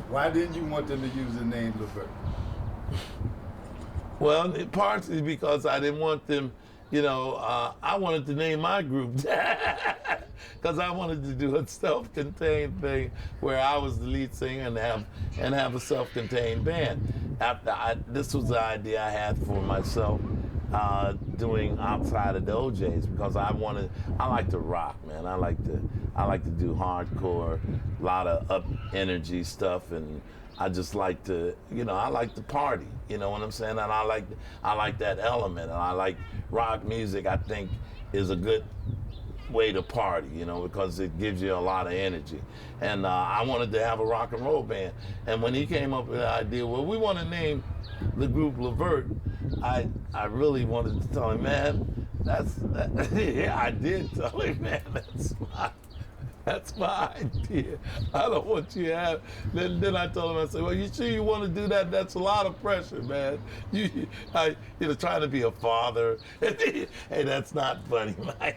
Why didn't you want them to use the name LEVERT? Well, partly because I didn't want them, you know, I wanted to name my group because I wanted to do a self-contained thing where I was the lead singer and have a self-contained band. This was the idea I had for myself doing outside of the Ojays, because I like to rock, man. I like to do hardcore, a lot of up energy stuff, and I just like to, you know, I like to party, you know what I'm saying? And I like that element, and I like rock music. I think is a good way to party, you know, because it gives you a lot of energy. And I wanted to have a rock and roll band. And when he came up with the idea, well, we want to name the group LEVERT, I really wanted to tell him, man, yeah, I did tell him, man, that's my idea. I don't want you to have. Then I told him, I said, well, you sure you want to do that? That's a lot of pressure, man. You know, trying to be a father. Hey, that's not funny, man.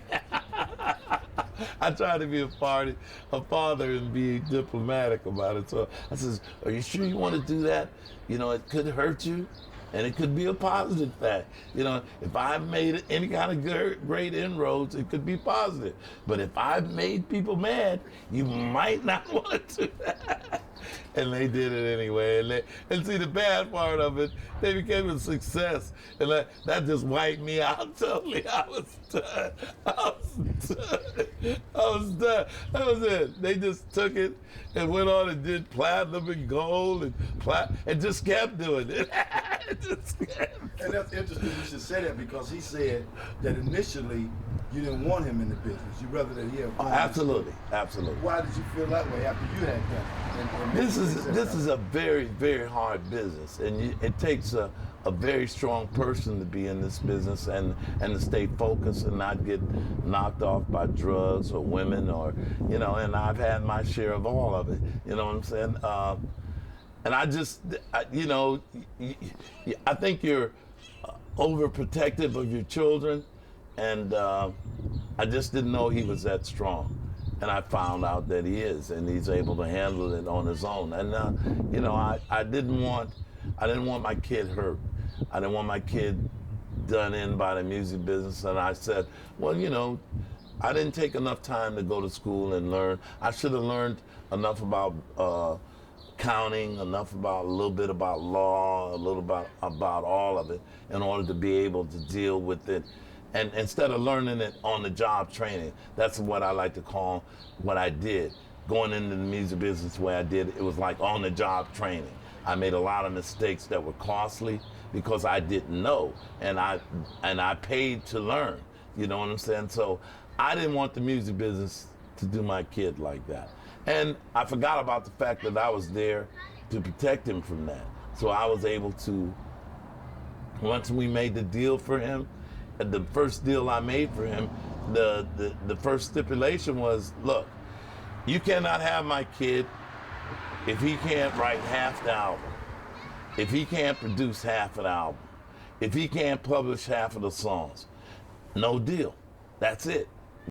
I try to be a father and be diplomatic about it. So I says, are you sure you want to do that? You know, it could hurt you. And it could be a positive fact. You know, if I've made any kind of great inroads, it could be positive. But if I've made people mad, you might not want to do that. And they did it anyway. And see, the bad part of it, they became a success. And that just wiped me out totally. I was done. That was it. They just took it and went on and did platinum and gold and just kept doing it. And that's interesting you should say that, because he said that initially you didn't want him in the business. You rather that he have. Absolutely, absolutely. Why did you feel that way after you had that? This is a very, very hard business, and it takes a very strong person to be in this business and to stay focused and not get knocked off by drugs or women, or, you know, and I've had my share of all of it, you know what I'm saying? And you know, I think you're overprotective of your children, and I just didn't know he was that strong. And I found out that he is, and he's able to handle it on his own. And you know, I didn't want my kid hurt. I didn't want my kid done in by the music business. And I said, well, you know, I didn't take enough time to go to school and learn. I should have learned enough about counting, a little bit about law, a little about all of it, in order to be able to deal with it. And instead of learning it on the job training, that's what I like to call what I did. Going into the music business the way I did, it was like on the job training. I made a lot of mistakes that were costly because I didn't know, and I paid to learn. You know what I'm saying? So I didn't want the music business to do my kid like that. And I forgot about the fact that I was there to protect him from that. So I was able to, once we made the deal for him, the first deal I made for him, the first stipulation was, look, you cannot have my kid if he can't write half the album, if he can't produce half an album, if he can't publish half of the songs. No deal. That's it.